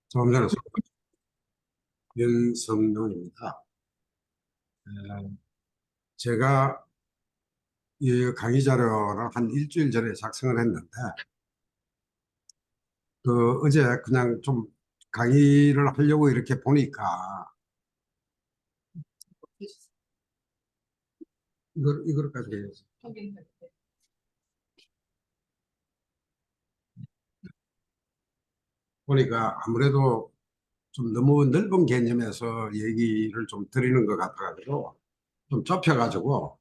조금 전에 윤성룡입니다. 에, 제가 이 강의 자료를 한 일주일 전에 작성을 했는데, 어제 그냥 좀 강의를 하려고 이렇게 보니까, 이걸 가지고 해야지. 보니까 아무래도 좀 너무 넓은 개념에서 얘기를 좀 드리는 것 같아가지고, 좀 좁혀가지고,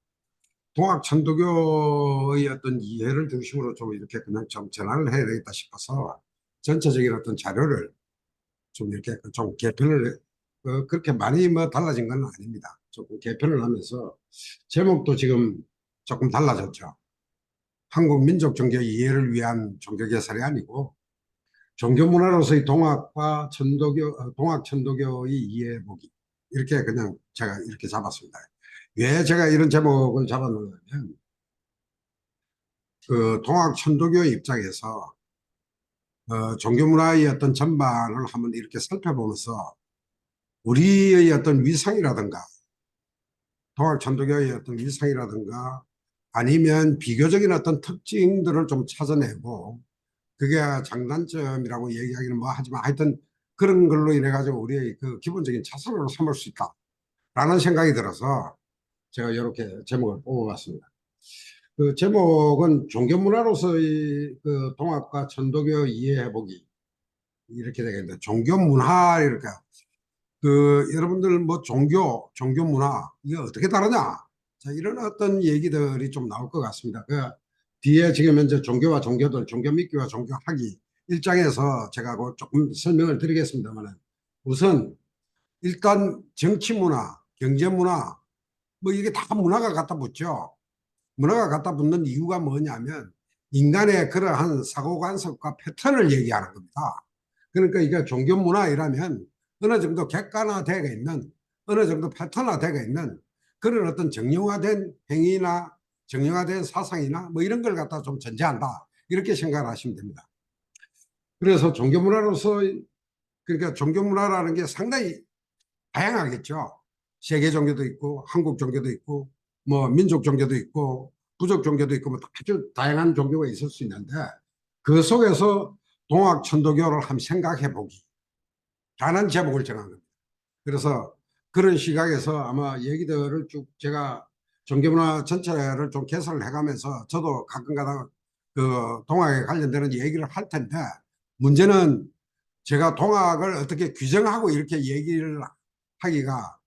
동학천도교의 어떤 이해를 중심으로 좀 이렇게 그냥 좀 전환을 해야 되겠다 싶어서, 전체적인 어떤 자료를 좀 이렇게 좀 개편을 그렇게 많이 뭐 달라진 건 아닙니다. 조금 개편을 하면서 제목도 지금 조금 달라졌죠. 한국 민족 종교 이해를 위한 종교 개설이 아니고 종교 문화로서의 동학과 동학 천도교의 이해해 보기, 이렇게 그냥 제가 이렇게 잡았습니다. 왜 제가 이런 제목을 잡았느냐면, 동학 천도교 입장에서 종교 문화의 어떤 전반을 한번 이렇게 살펴보면서 우리의 어떤 위상이라든가 동학 천도교의 어떤 위상이라든가 아니면 비교적인 어떤 특징들을 좀 찾아내고, 그게 장단점이라고 얘기하기는 뭐 하지만 하여튼 그런 걸로 인해 가지고 우리의 그 기본적인 자산으로 삼을 수 있다라는 생각이 들어서 제가 이렇게 제목을 뽑아봤습니다. 그 제목은 종교문화로서의 그 동학과 천도교 이해해보기, 이렇게 되겠는데, 종교문화 이렇게 여러분들 뭐 종교 문화, 이게 어떻게 다르냐? 자, 이런 어떤 얘기들이 좀 나올 것 같습니다. 뒤에 지금 현재 종교와 종교들, 종교 믿기와 종교하기 일장에서 제가 그 조금 설명을 드리겠습니다만, 우선 일단 정치 문화, 경제 문화, 뭐 이게 다 문화가 갖다 붙죠. 문화가 갖다 붙는 이유가 뭐냐면 인간의 그러한 사고관습과 패턴을 얘기하는 겁니다. 그러니까 이게 종교 문화이라면 어느 정도 객관화되어 있는, 어느 정도 패턴화되어 있는 그런 어떤 정형화된 행위나 정형화된 사상이나 뭐 이런 걸 갖다 좀 전제한다, 이렇게 생각을 하시면 됩니다. 그래서 종교 문화로서, 그러니까 종교 문화라는 게 상당히 다양하겠죠. 세계 종교도 있고 한국 종교도 있고 뭐 민족 종교도 있고 부족 종교도 있고 뭐 아주 다양한 종교가 있을 수 있는데, 그 속에서 동학 천도교를 한번 생각해 보기, 라는 제목을 정한 겁니다. 그래서 그런 시각에서 아마 얘기들을 쭉 제가 종교문화 전체를 좀 개설을 해가면서 저도 가끔가다 그 동학에 관련되는 얘기를 할 텐데, 문제는 제가 동학을 어떻게 규정하고 이렇게 얘기를 하기가,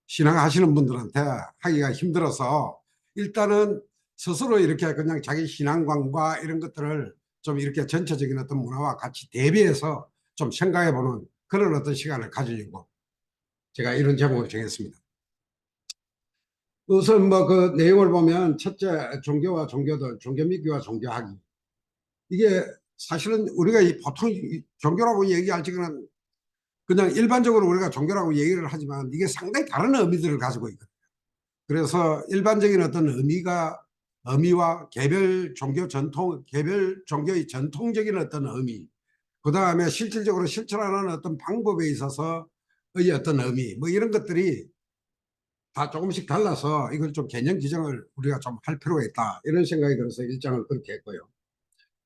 신앙하시는 분들한테 하기가 힘들어서, 일단은 스스로 이렇게 그냥 자기 신앙관과 이런 것들을 좀 이렇게 전체적인 어떤 문화와 같이 대비해서 좀 생각해 보는 그런 어떤 시간을 가지려고 제가 이런 제목을 정했습니다. 우선 뭐 그 내용을 보면, 첫째, 종교와 종교들, 종교 믿기와 종교하기. 이게 사실은 우리가 보통 종교라고 얘기할 적에는 그냥 일반적으로 우리가 종교라고 얘기를 하지만 이게 상당히 다른 의미들을 가지고 있거든요. 그래서 일반적인 어떤 의미와 개별 종교 전통, 개별 종교의 전통적인 어떤 의미, 그 다음에 실질적으로 실천하는 어떤 방법에 있어서의 어떤 의미, 뭐 이런 것들이 다 조금씩 달라서 이걸 좀 개념 기정을 우리가 좀 할 필요가 있다, 이런 생각이 들어서 일장을 그렇게 했고요.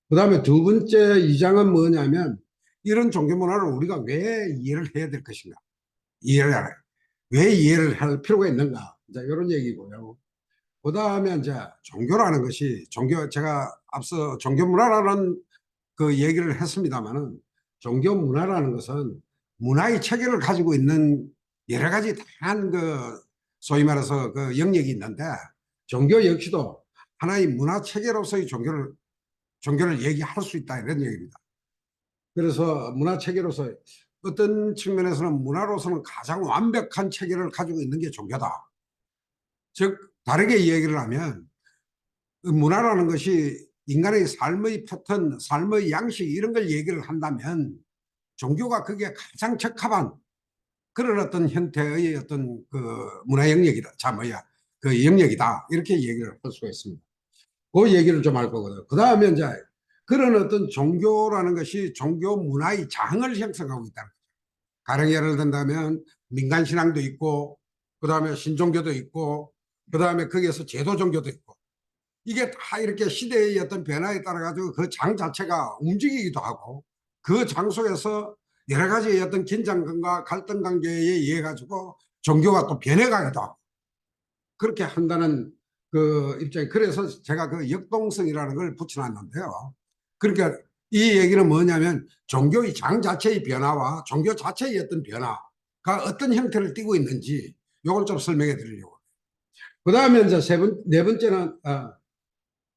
그 다음에 두 번째 이장은 뭐냐면, 이런 종교 문화를 우리가 왜 이해를 해야 될 것인가, 이해를 알아요. 왜 이해를 할 필요가 있는가, 이제 이런 얘기고요. 그 다음에 이제 종교라는 것이, 제가 앞서 종교 문화라는 그 얘기를 했습니다만은, 종교 문화라는 것은 문화의 체계를 가지고 있는 여러 가지 다양한 소위 말해서 그 영역이 있는데, 종교 역시도 하나의 문화 체계로서의 종교를 얘기할 수 있다, 이런 얘기입니다. 그래서 문화 체계로서 어떤 측면에서는 문화로서는 가장 완벽한 체계를 가지고 있는 게 종교다. 즉 다르게 얘기를 하면, 문화라는 것이 인간의 삶의 패턴, 삶의 양식, 이런 걸 얘기를 한다면 종교가 그게 가장 적합한 그런 어떤 형태의 어떤 그 문화 영역이다. 자, 뭐야, 그 영역이다. 이렇게 얘기를 할 수가 있습니다. 그 얘기를 좀 할 거거든요. 그 다음에 이제 그런 어떤 종교라는 것이 종교 문화의 장을 형성하고 있다는 거죠. 가령 예를 든다면 민간 신앙도 있고, 그 다음에 신종교도 있고, 그 다음에 거기에서 제도 종교도 있고, 이게 다 이렇게 시대의 어떤 변화에 따라 가지고 그 장 자체가 움직이기도 하고, 그 장 속에서 여러 가지의 어떤 긴장감과 갈등 관계에 의해 가지고 종교가 또 변해가기도 하고, 그렇게 한다는 그 입장이, 그래서 제가 그 역동성이라는 걸 붙여놨는데요. 그러니까 이 얘기는 뭐냐면 종교의 장 자체의 변화와 종교 자체의 어떤 변화가 어떤 형태를 띠고 있는지 이걸 좀 설명해 드리려고. 그 다음에 이제 네 번째는,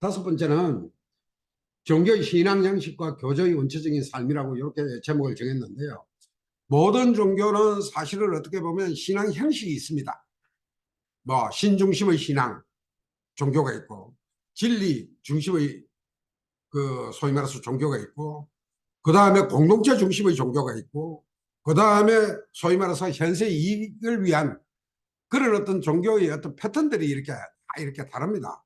다섯 번째는 종교의 신앙 양식과 교조의 원초적인 삶이라고 이렇게 제목을 정했는데요. 모든 종교는 사실을 어떻게 보면 신앙 형식이 있습니다. 뭐 신중심의 신앙 종교가 있고, 진리 중심의 그 소위 말해서 종교가 있고, 그 다음에 공동체 중심의 종교가 있고, 그 다음에 소위 말해서 현세 이익을 위한 그런 어떤 종교의 어떤 패턴들이 이렇게 다릅니다.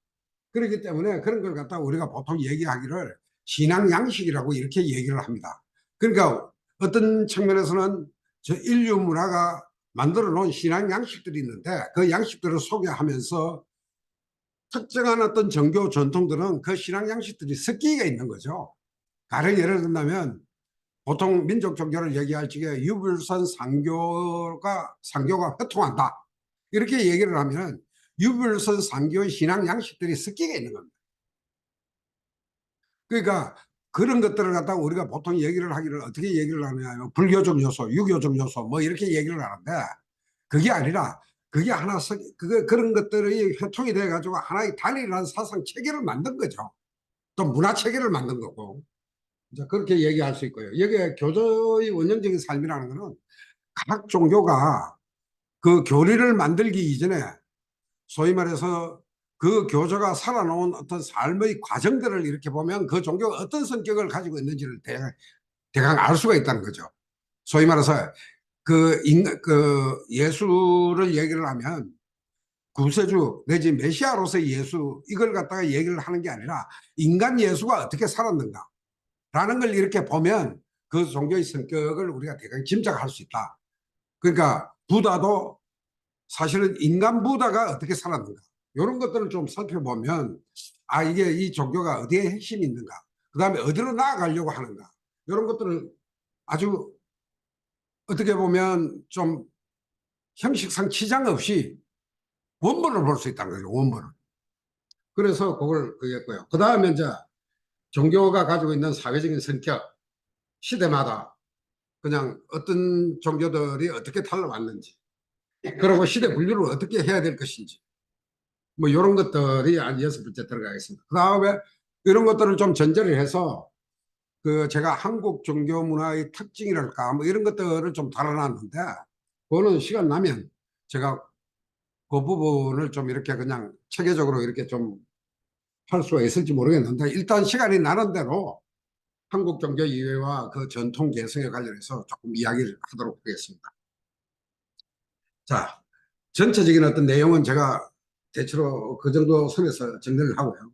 그렇기 때문에 그런 걸 갖다가 우리가 보통 얘기하기를 신앙 양식이라고 이렇게 얘기를 합니다. 그러니까 어떤 측면에서는 저 인류 문화가 만들어 놓은 신앙 양식들이 있는데 그 양식들을 소개하면서 특정한 어떤 종교 전통들은 그 신앙 양식들이 섞이게 있는 거죠. 가령 예를 든다면 보통 민족 종교를 얘기할 적에 유불선 상교가 회통한다, 이렇게 얘기를 하면 유불선 상교의 신앙 양식들이 섞이게 있는 겁니다. 그러니까 그런 것들을 갖다가 우리가 보통 얘기를 하기를 어떻게 얘기를 하느냐면 불교적 요소, 유교적 요소 뭐 이렇게 얘기를 하는데, 그게 아니라 그게 하나 그런 것들이 회통이 돼 가지고 하나의 단일한 사상 체계를 만든 거죠. 또 문화 체계를 만든 거고. 이제 그렇게 얘기할 수 있고요. 여기에 교조의 원형적인 삶이라는 거는 각 종교가 그 교리를 만들기 이전에 소위 말해서 그 교조가 살아놓은 어떤 삶의 과정들을 이렇게 보면 그 종교가 어떤 성격을 가지고 있는지를 대강 알 수가 있다는 거죠. 소위 말해서 그 예수를 얘기를 하면 구세주 내지 메시아로서의 예수, 이걸 갖다가 얘기를 하는 게 아니라 인간 예수가 어떻게 살았는가 라는 걸 이렇게 보면 그 종교의 성격을 우리가 대강 짐작할 수 있다. 그러니까 부다도 사실은 인간 부다가 어떻게 살았는가, 이런 것들을 좀 살펴보면 이게 이 종교가 어디에 핵심이 있는가, 그 다음에 어디로 나아가려고 하는가, 이런 것들을 아주 어떻게 보면 좀 형식상 치장 없이 원본을 볼 수 있다는 거죠. 원본을. 그래서 그걸 그랬고요. 그 다음에 이제 종교가 가지고 있는 사회적인 성격, 시대마다 그냥 어떤 종교들이 어떻게 달라왔는지, 그리고 시대 분류를 어떻게 해야 될 것인지, 뭐 이런 것들이 한 여섯 번째 들어가겠습니다. 그 다음에 이런 것들을 좀 전제를 해서 그 제가 한국 종교 문화의 특징이랄까 뭐 이런 것들을 좀 달아놨는데, 그거는 시간 나면 제가 그 부분을 좀 이렇게 그냥 체계적으로 이렇게 좀 할 수가 있을지 모르겠는데, 일단 시간이 나는 대로 한국 종교 이해와 그 전통 개성에 관련해서 조금 이야기를 하도록 하겠습니다. 자, 전체적인 어떤 내용은 제가 대체로 그 정도 선에서 정리를 하고요.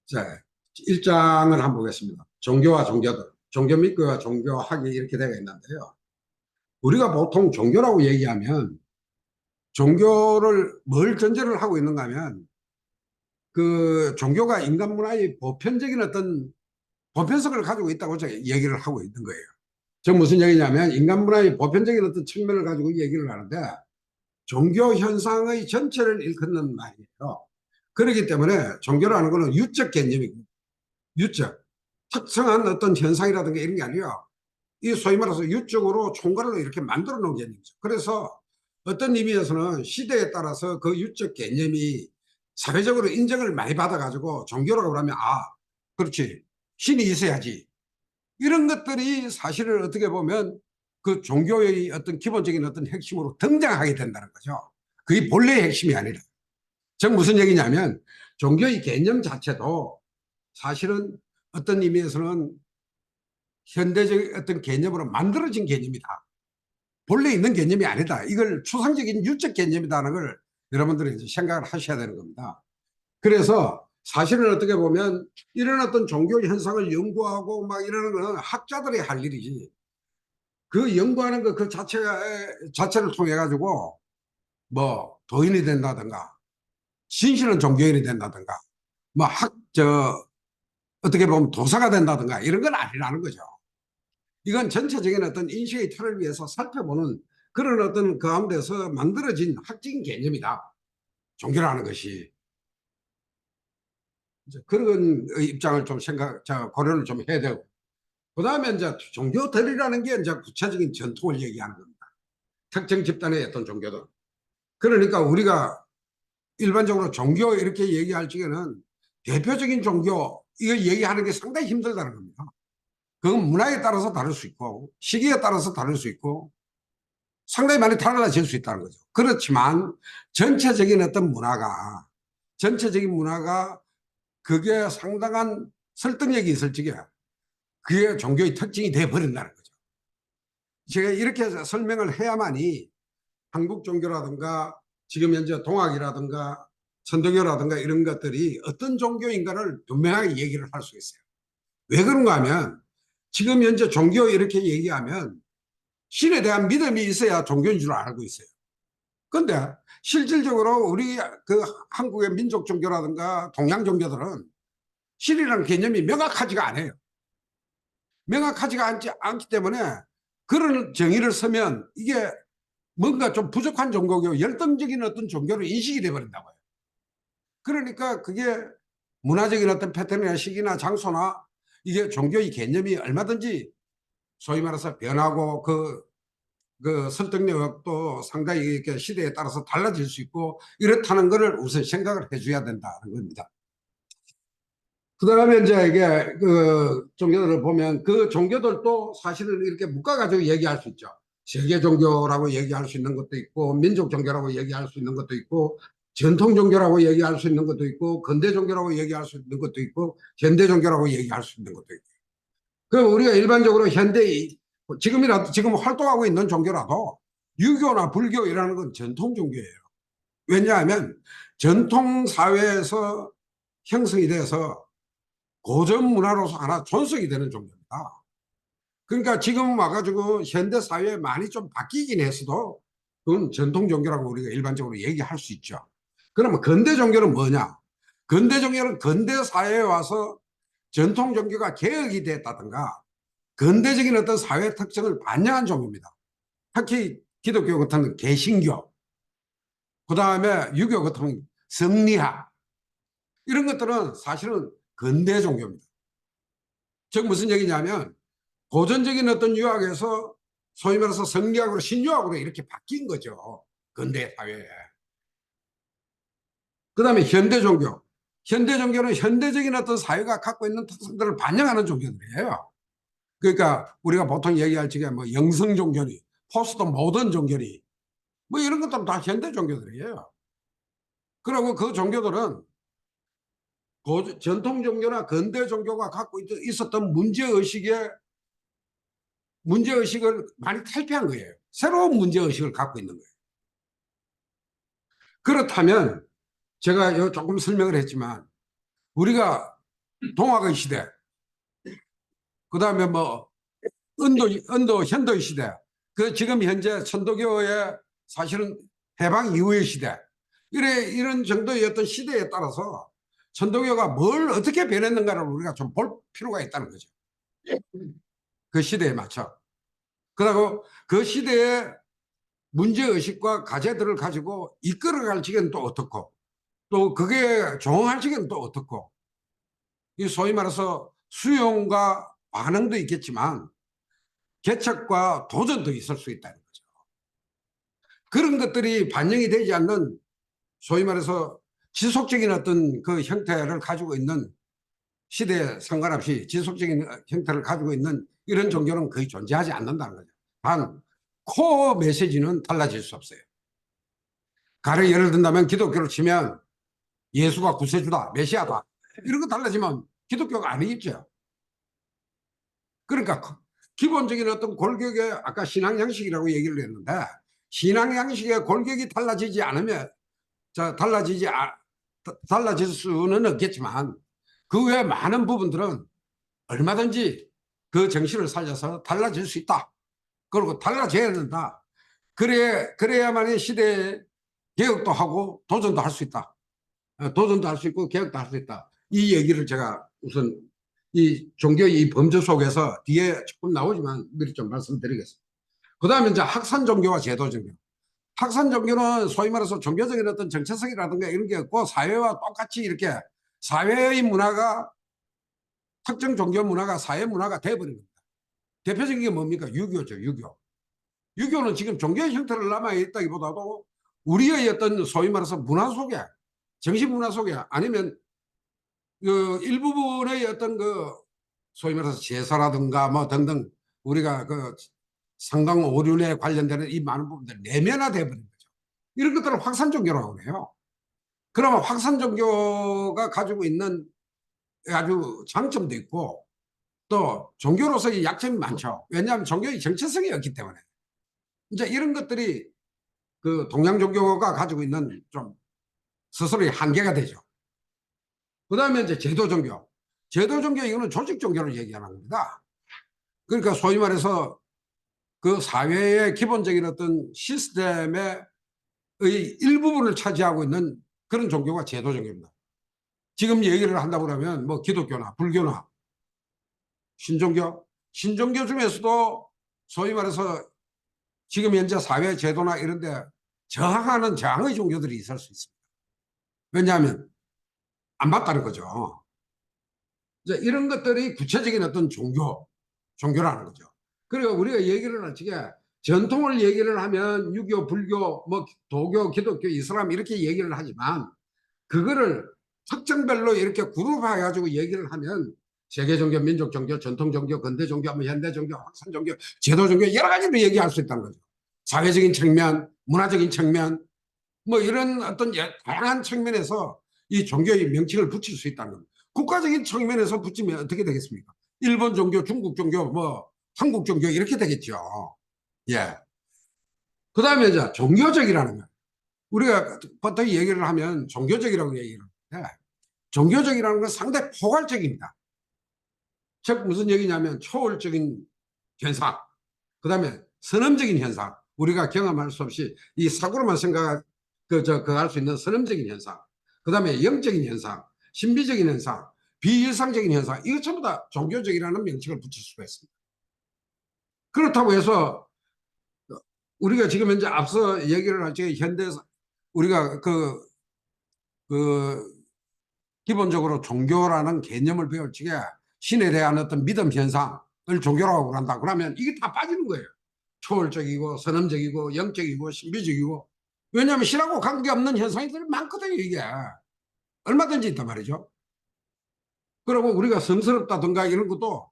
자, 1장을 한번 보겠습니다. 종교와 종교들, 종교 믿고와 종교학이 이렇게 되어 있는데요. 우리가 보통 종교라고 얘기하면 종교를 뭘 전제를 하고 있는가 하면 그 종교가 인간 문화의 보편적인 어떤 보편성을 가지고 있다고 제가 얘기를 하고 있는 거예요. 저 무슨 얘기냐면 인간 문화의 보편적인 어떤 측면을 가지고 얘기를 하는데 종교 현상의 전체를 일컫는 말이에요. 그렇기 때문에 종교라는 것은 유적 개념이고, 유적 특성한 어떤 현상이라든가 이런 게 아니라 이 소위 말해서 유적으로 총괄로 이렇게 만들어 놓은 개념이죠. 그래서 어떤 의미에서는 시대에 따라서 그 유적 개념이 사회적으로 인정을 많이 받아가지고 종교라고 하면 그렇지, 신이 있어야지, 이런 것들이 사실을 어떻게 보면 그 종교의 어떤 기본적인 어떤 핵심으로 등장하게 된다는 거죠. 그게 본래의 핵심이 아니라. 즉 무슨 얘기냐면 종교의 개념 자체도 사실은 어떤 의미에서는 현대적 어떤 개념으로 만들어진 개념이다. 본래 있는 개념이 아니다. 이걸 추상적인 유적 개념이다는 걸 여러분들이 이제 생각을 하셔야 되는 겁니다. 그래서 사실은 어떻게 보면 이런 어떤 종교 현상을 연구하고 막 이러는 거는 학자들이 할 일이지. 그 연구하는 거 그 자체를 통해 가지고 뭐 도인이 된다든가 진실은 종교인이 된다든가 뭐 어떻게 보면 도사가 된다든가 이런 건 아니라는 거죠. 이건 전체적인 어떤 인식의 틀을 위해서 살펴보는 그런 어떤 그 가운데서 만들어진 학적인 개념이다. 종교라는 것이. 그런 입장을 좀 고려를 좀 해야 되고. 그 다음에 이제 종교들이라는 게 이제 구체적인 전통을 얘기하는 겁니다. 특정 집단의 어떤 종교들. 그러니까 우리가 일반적으로 종교 이렇게 얘기할 적에는 대표적인 종교 이거 얘기하는 게 상당히 힘들다는 겁니다. 그건 문화에 따라서 다를 수 있고 시기에 따라서 다를 수 있고 상당히 많이 달라질 수 있다는 거죠. 그렇지만 전체적인 문화가 그게 상당한 설득력이 있을 적에 그게 종교의 특징이 되어버린다는 거죠. 제가 이렇게 설명을 해야만이 한국 종교라든가 지금 현재 동학이라든가 천도교라든가 이런 것들이 어떤 종교인가를 분명하게 얘기를 할 수 있어요. 왜 그런가 하면 지금 현재 종교 이렇게 얘기하면 신에 대한 믿음이 있어야 종교인 줄 알고 있어요. 그런데 실질적으로 우리 그 한국의 민족 종교라든가 동양 종교들은 신이라는 개념이 명확하지가 않아요. 명확하지가 않기 때문에 그런 정의를 서면 이게 뭔가 좀 부족한 종교고 열등적인 어떤 종교로 인식이 돼버린다고요. 그러니까 그게 문화적인 어떤 패턴이나 시기나 장소나 이게 종교의 개념이 얼마든지 소위 말해서 변하고 그 설득력도 상당히 이렇게 시대에 따라서 달라질 수 있고 이렇다는 것을 우선 생각을 해줘야 된다는 겁니다. 그 다음에 이제 이게 그 종교들을 보면 그 종교들도 사실은 이렇게 묶어가지고 얘기할 수 있죠. 세계 종교라고 얘기할 수 있는 것도 있고, 민족 종교라고 얘기할 수 있는 것도 있고, 전통 종교라고 얘기할 수 있는 것도 있고, 근대 종교라고 얘기할 수 있는 것도 있고, 현대 종교라고 얘기할 수 있는 것도 있고. 그 우리가 일반적으로 지금 활동하고 있는 종교라도 유교나 불교 이라는 건 전통 종교예요. 왜냐하면 전통 사회에서 형성이 돼서 고전 문화로서 하나 존속이 되는 종교입니다. 그러니까 지금 와가지고 현대 사회에 많이 좀 바뀌긴 했어도 그건 전통 종교라고 우리가 일반적으로 얘기할 수 있죠. 그러면 근대 종교는 뭐냐? 근대 종교는 근대 사회에 와서 전통 종교가 개혁이 됐다든가 근대적인 어떤 사회 특성을 반영한 종교입니다. 특히 기독교 같은 개신교, 그 다음에 유교 같은 성리학 이런 것들은 사실은 근대 종교입니다. 즉 무슨 얘기냐면 고전적인 어떤 유학에서 소위 말해서 성리학으로 신유학으로 이렇게 바뀐 거죠. 근대 사회에. 그 다음에 현대 종교. 현대 종교는 현대적인 어떤 사회가 갖고 있는 특성들을 반영하는 종교들이에요. 그러니까 우리가 보통 얘기할 적에 뭐 영성 종교니 포스트 모던 종교니 뭐 이런 것들은 다 현대 종교들이에요. 그리고 그 종교들은 전통 종교나 근대 종교가 갖고 있었던 문제의식을 많이 탈피한 거예요. 새로운 문제의식을 갖고 있는 거예요. 그렇다면 제가 조금 설명을 했지만 우리가 동학의 시대, 그 다음에 뭐 현도의 시대, 그 지금 현재 천도교의 사실은 해방 이후의 시대, 이런 정도의 어떤 시대에 따라서 천도교가 뭘 어떻게 변했는가를 우리가 좀 볼 필요가 있다는 거죠. 그 시대에 맞춰. 그리고 그 시대의 문제의식과 과제들을 가지고 이끌어갈 적에는 또 어떻고, 또 그게 조응할 적에는 또 어떻고, 이 소위 말해서 수용과 반응도 있겠지만 개척과 도전도 있을 수 있다는 거죠. 그런 것들이 반영이 되지 않는 소위 말해서 지속적인 어떤 그 형태를 가지고 있는 시대에 상관없이 지속적인 형태를 가지고 있는 이런 종교는 거의 존재하지 않는다는 거죠. 단, 코어 메시지는 달라질 수 없어요. 가령 예를 든다면 기독교를 치면 예수가 구세주다, 메시아다. 이런 거 달라지면 기독교가 아니겠죠. 그러니까 기본적인 어떤 골격의 아까 신앙 양식이라고 얘기를 했는데 신앙 양식의 골격이 달라지지 않으면 달라지지 달라질 수는 없겠지만 그 외에 많은 부분들은 얼마든지 그 정신을 살려서 달라질 수 있다. 그리고 달라져야 된다. 그래야만이 시대에 개혁도 하고 도전도 할 수 있다. 도전도 할 수 있고 개혁도 할 수 있다. 이 얘기를 제가 우선 이 종교의 이 범주 속에서 뒤에 조금 나오지만 미리 좀 말씀드리겠습니다. 그 다음에 이제 학산 종교와 제도 종교. 학산 종교는 소위 말해서 종교적인 어떤 정체성이라든가 이런 게 없고 사회와 똑같이 이렇게 사회의 문화가 특정 종교 문화가 사회 문화가 돼버린 겁니다. 대표적인 게 뭡니까? 유교죠, 유교. 유교는 지금 종교의 형태를 남아있다기보다도 우리의 어떤 소위 말해서 문화 속에, 정신 문화 속에 아니면 그 일부분의 어떤 그 소위 말해서 제사라든가 뭐 등등 우리가 그 상당 오륜에 관련되는 이 많은 부분들 내면화되어 버린 거죠. 이런 것들을 확산 종교라고 해요. 그러면 확산 종교가 가지고 있는 아주 장점도 있고 또 종교로서의 약점이 많죠. 왜냐하면 종교의 정체성이 없기 때문에. 이제 이런 것들이 그 동양 종교가 가지고 있는 좀 스스로의 한계가 되죠. 그 다음에 이제 제도 종교. 제도 종교 이거는 조직 종교를 얘기하는 겁니다. 그러니까 소위 말해서 그 사회의 기본적인 어떤 시스템의 일부분을 차지하고 있는 그런 종교가 제도 종교입니다. 지금 얘기를 한다고 그러면 뭐 기독교나 불교나 신종교, 신종교 중에서도 소위 말해서 지금 현재 사회 제도나 이런 데 저항하는 저항의 종교들이 있을 수 있습니다. 왜냐하면 안 맞다는 거죠. 이제 이런 것들이 구체적인 어떤 종교라는 거죠. 그리고 우리가 얘기를 할 적에 전통을 얘기를 하면 유교, 불교, 뭐 도교, 기독교, 이슬람 이렇게 얘기를 하지만 그거를 특정별로 이렇게 그룹해 가지고 얘기를 하면 세계 종교, 민족 종교, 전통 종교, 근대 종교, 뭐 현대 종교, 확산 종교, 제도 종교 여러 가지로 얘기할 수 있다는 거죠. 사회적인 측면, 문화적인 측면, 뭐 이런 어떤 다양한 측면에서 이 종교의 명칭을 붙일 수 있다는 겁니다. 국가적인 측면에서 붙이면 어떻게 되겠습니까? 일본 종교, 중국 종교, 뭐 한국 종교 이렇게 되겠죠. 예. 그 다음에 이제 종교적이라는 거예요. 우리가 보통 얘기를 하면 종교적이라고 얘기를 하는데 종교적이라는 건 상당히 포괄적입니다. 즉 무슨 얘기냐면 초월적인 현상, 그 다음에 선험적인 현상, 우리가 경험할 수 없이 이 사고로만 생각 할 수 있는 선험적인 현상, 그 다음에 영적인 현상, 신비적인 현상, 비일상적인 현상, 이것 전부 다 종교적이라는 명칭을 붙일 수가 있습니다. 그렇다고 해서 우리가 지금 현재 앞서 얘기를 할 때 현대 우리가 그 기본적으로 종교라는 개념을 배울 적에 신에 대한 어떤 믿음 현상을 종교라고 한다. 그러면 이게 다 빠지는 거예요. 초월적이고 선험적이고 영적이고 신비적이고. 왜냐하면 신하고 관계없는 현상들이 많거든요. 이게 얼마든지 있단 말이죠. 그리고 우리가 성스럽다든가 이런 것도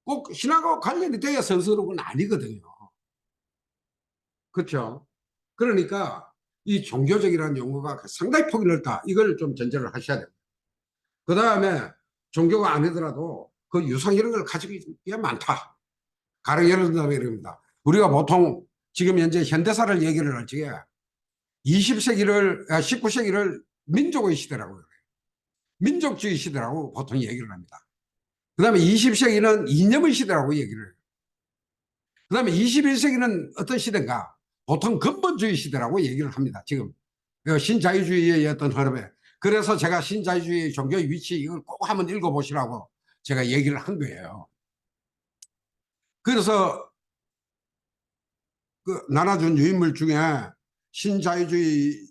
꼭 신하고 관련이 돼야 성스러운 건 아니거든요. 그렇죠. 그러니까 이 종교적이라는 용어가 상당히 폭이 넓다. 이걸 좀 전제를 하셔야 됩니다. 그 다음에 종교가 아니더라도 그 유상 이런 걸 가지고 있는 게 많다. 가령 예를 들면 이럽니다. 우리가 보통 지금 현재 현대사를 얘기를 할 적에 19세기를 민족의 시대라고 해요. 민족주의 시대라고 보통 얘기를 합니다. 그 다음에 20세기는 이념의 시대라고 얘기를 해요. 그 다음에 21세기는 어떤 시대인가? 보통 근본주의 시대라고 얘기를 합니다. 지금 신자유주의의 어떤 흐름에. 그래서 제가 신자유주의 종교의 위치 이걸 꼭 한번 읽어보시라고 제가 얘기를 한 거예요. 그래서 그 나눠준 유인물 중에 신자유주의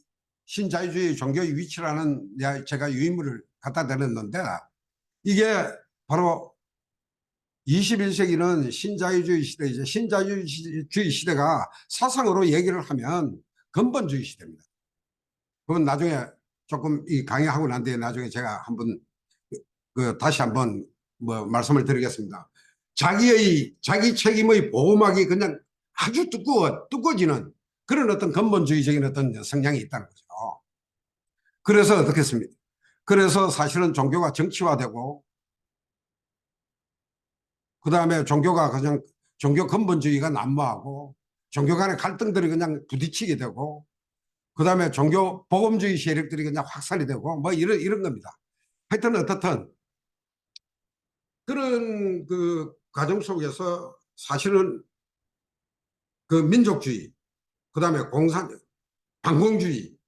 종교의 위치라는 제가 유인물을 갖다 드렸는데 이게 바로 21세기는 신자유주의 시대이죠. 신자유주의 시대가 사상으로 얘기를 하면 근본주의 시대입니다. 그건 나중에 조금 이 강의하고 난 뒤에 나중에 제가 한번 다시 한번 뭐 말씀을 드리겠습니다. 자기 책임의 보호막이 그냥 아주 두꺼워지는 그런 어떤 근본주의적인 어떤 성향이 있다는 거죠. 그래서 어떻겠습니까? 그래서 사실은 종교가 정치화되고 그 다음에 종교가 그냥 종교 근본주의가 난무하고 종교 간의 갈등들이 그냥 부딪히게 되고 그다음에 종교 복음주의 세력들이 그냥 확산이 되고 뭐 이런 겁니다. 하여튼 어떻든 그런 그 과정 속에서 사실은 그 민족주의, 그다음에 반공주의,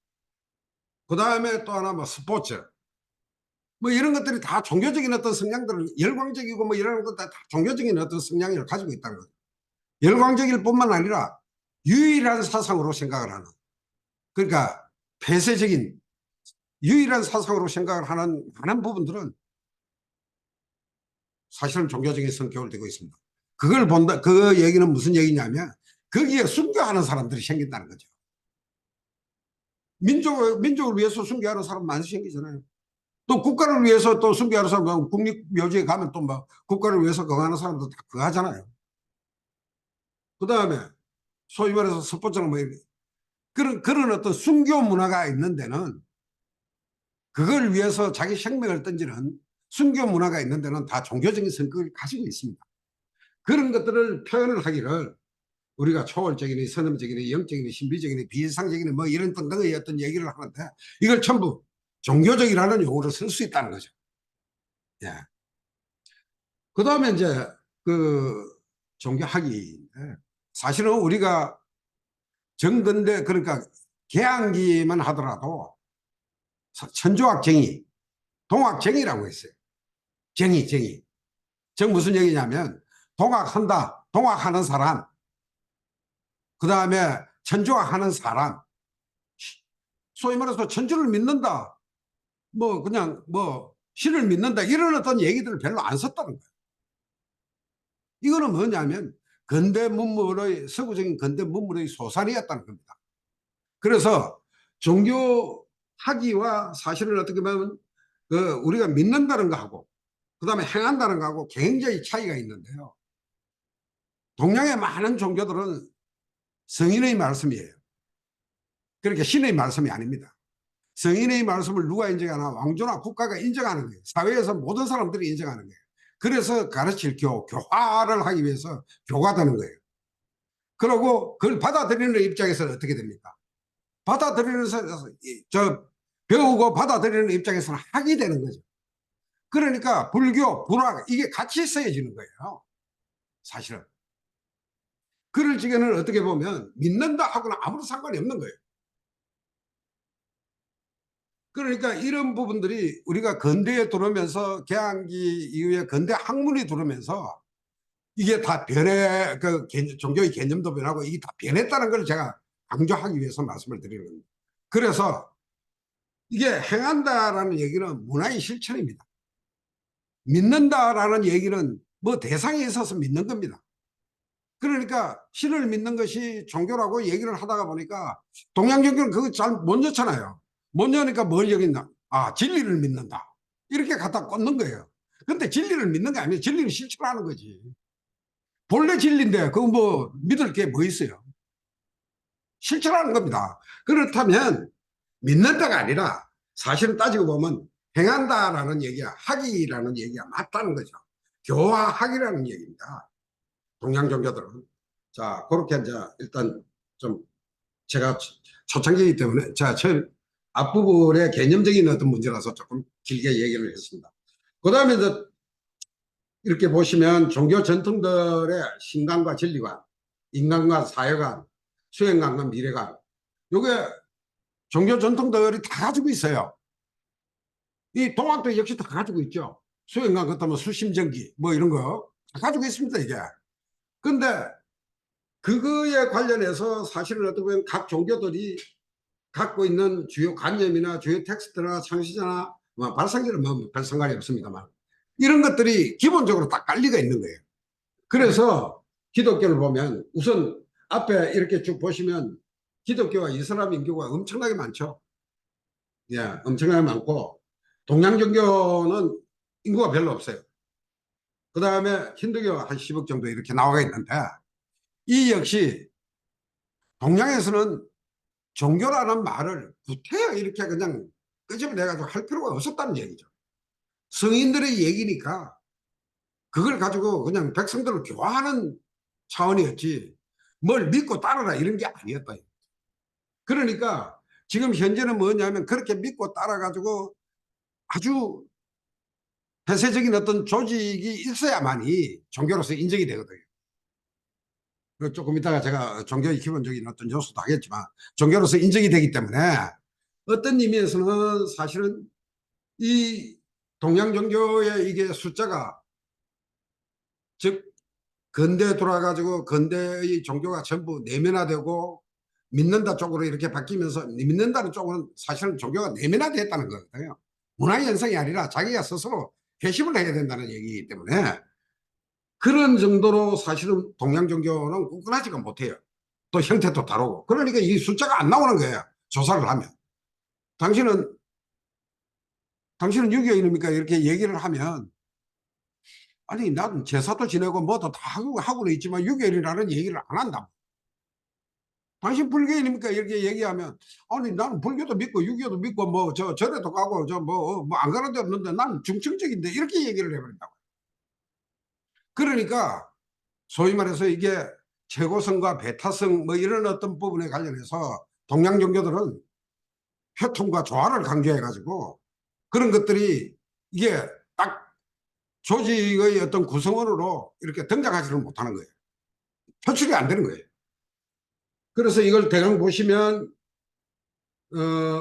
그다음에 또 하나 뭐 스포츠, 뭐 이런 것들이 다 종교적인 어떤 성향들을, 열광적이고 뭐 이런 것들 다 종교적인 어떤 성향을 가지고 있다는 거죠. 열광적일 뿐만 아니라 유일한 사상으로 생각을 하는, 그러니까 폐쇄적인 유일한 사상으로 생각을 하는 많은 부분들은 사실은 종교적인 성격을 띠고 있습니다. 그걸 본다, 그 얘기는 무슨 얘기냐면 거기에 순교하는 사람들이 생긴다는 거죠. 민족을 위해서 순교하는 사람 많이 생기잖아요. 또 국가를 위해서 또 순교하는 사람, 국립묘지에 가면 또 뭐 국가를 위해서 거하는 사람도 다 그하잖아요. 그 다음에 소위 말해서 스포츠나 뭐 그런 어떤 순교 문화가 있는 데는, 그걸 위해서 자기 생명을 던지는 순교 문화가 있는 데는 다 종교적인 성격을 가지고 있습니다. 그런 것들을 표현을 하기를 우리가 초월적이니 선험적이니 영적이니 신비적이니 비이상적이니 뭐 이런 등등의 어떤 얘기를 하는데 이걸 전부 종교적이라는 용어로 쓸 수 있다는 거죠. 예. 그 다음에 이제 그 종교학위인데, 사실은 우리가 정근대, 그러니까 개항기만 하더라도 천조학쟁이, 동학쟁이라고 했어요. 정의. 무슨 얘기냐면 동학한다, 동학하는 사람, 그 다음에 천조학하는 사람, 소위 말해서 천주를 믿는다, 뭐 그냥 뭐 신을 믿는다, 이런 어떤 얘기들을 별로 안 썼다는 거예요. 이거는 뭐냐면 근대 문물의, 서구적인 근대 문물의 소산이었다는 겁니다. 그래서 종교 학위와 사실은 어떻게 보면 그 우리가 믿는다는 거하고 그다음에 행한다는 거하고 굉장히 차이가 있는데요. 동양의 많은 종교들은 성인의 말씀이에요. 그러니까 신의 말씀이 아닙니다. 성인의 말씀을 누가 인정하나? 왕조나 국가가 인정하는 거예요. 사회에서 모든 사람들이 인정하는 거예요. 그래서 가르칠 교화를 하기 위해서 교가되는 거예요. 그리고 그걸 받아들이는 입장에서는 어떻게 됩니까? 받아들이는, 배우고 받아들이는 입장에서는 학이 되는 거죠. 그러니까 불교, 불학, 이게 같이 쓰여지는 거예요. 사실은. 그럴 적에는 어떻게 보면 믿는다 하고는 아무런 상관이 없는 거예요. 그러니까 이런 부분들이 우리가 근대에 들어오면서, 개항기 이후에 근대 학문이 들어오면서 이게 다 종교의 개념도 변하고 이게 다 변했다는 걸 제가 강조하기 위해서 말씀을 드리는 겁니다. 그래서 이게 행한다라는 얘기는 문화의 실천입니다. 믿는다라는 얘기는 뭐 대상이 있어서 믿는 겁니다. 그러니까 신을 믿는 것이 종교라고 얘기를 하다가 보니까 동양 종교는 그거 잘 못 넣잖아요. 못 넣으니까 뭘 여긴다? 아, 진리를 믿는다. 이렇게 갖다 꽂는 거예요. 근데 진리를 믿는 게 아니에요. 진리는 실천하는 거지. 본래 진리인데 그거 뭐 믿을 게 뭐 있어요. 실천하는 겁니다. 그렇다면 믿는다가 아니라 사실은 따지고 보면 행한다라는 얘기야, 학이라는 얘기가 맞다는 거죠. 교화학이라는 얘기입니다. 동양 종교들은. 자, 그렇게 이제 일단 좀 제가 초창기이기 때문에 제가 처음 앞부분의 개념적인 어떤 문제라서 조금 길게 얘기를 했습니다. 그 다음에 이제 이렇게 보시면 종교 전통들의 신관과 진리관, 인간관, 사회관, 수행관과 미래관, 요게 종교 전통들이 다 가지고 있어요. 이 동학도 역시 다 가지고 있죠. 수행관 같다면 수심전기 뭐 이런 거 다 가지고 있습니다, 이게. 근데 그거에 관련해서 사실은 어떻게 보면 각 종교들이 갖고 있는 주요 관념이나 주요 텍스트나 창시자나 뭐 발상자는 뭐별 상관이 없습니다만 이런 것들이 기본적으로 다 깔리가 있는 거예요. 그래서 기독교를 보면 우선 앞에 이렇게 쭉 보시면 기독교와 이슬람 인교가 엄청나게 많죠. 예, 엄청나게 많고 동양 종교는 인구가 별로 없어요. 그 다음에 힌두교가 한 10억 정도 이렇게 나와 있는데 이 역시 동양에서는 종교라는 말을 구태여 이렇게 그냥 끄집어내가지고 할 필요가 없었다는 얘기죠. 성인들의 얘기니까 그걸 가지고 그냥 백성들을 교화하는 차원이었지 뭘 믿고 따르라 이런 게 아니었다. 그러니까 지금 현재는 뭐냐면 그렇게 믿고 따라가지고 아주 폐쇄적인 어떤 조직이 있어야만이 종교로서 인정이 되거든요. 조금 이따가 제가 종교의 기본적인 어떤 요소도 하겠지만 종교로서 인정이 되기 때문에 어떤 의미에서는 사실은 이 동양 종교의 이게 숫자가 즉 근대에 돌아가지고 근대의 종교가 전부 내면화되고 믿는다 쪽으로 이렇게 바뀌면서 믿는다는 쪽은 사실은 종교가 내면화됐다는 거거든요. 문화 현상이 아니라 자기가 스스로 회심을 해야 된다는 얘기이기 때문에 그런 정도로 사실은 동양 종교는 굳건하지가 못해요. 또 형태도 다르고. 그러니까 이 숫자가 안 나오는 거예요. 조사를 하면. 당신은 6.25일입니까? 이렇게 얘기를 하면 아니 나는 제사도 지내고 뭐도 다 하고는 있지만 6.25일이라는 얘기를 안 한다. 당신 불교인입니까? 이렇게 얘기하면 아니 나는 불교도 믿고 6.25도 믿고 뭐 절에도 가고 저 뭐 안 가는 데 없는데 나는 중증적인데 이렇게 얘기를 해버린다고. 그러니까 소위 말해서 이게 최고성과 배타성 뭐 이런 어떤 부분에 관련해서 동양 종교들은 회통과 조화를 강조해 가지고 그런 것들이 이게 딱 조직의 어떤 구성원으로 이렇게 등장하지를 못하는 거예요. 표출이 안 되는 거예요. 그래서 이걸 대강 보시면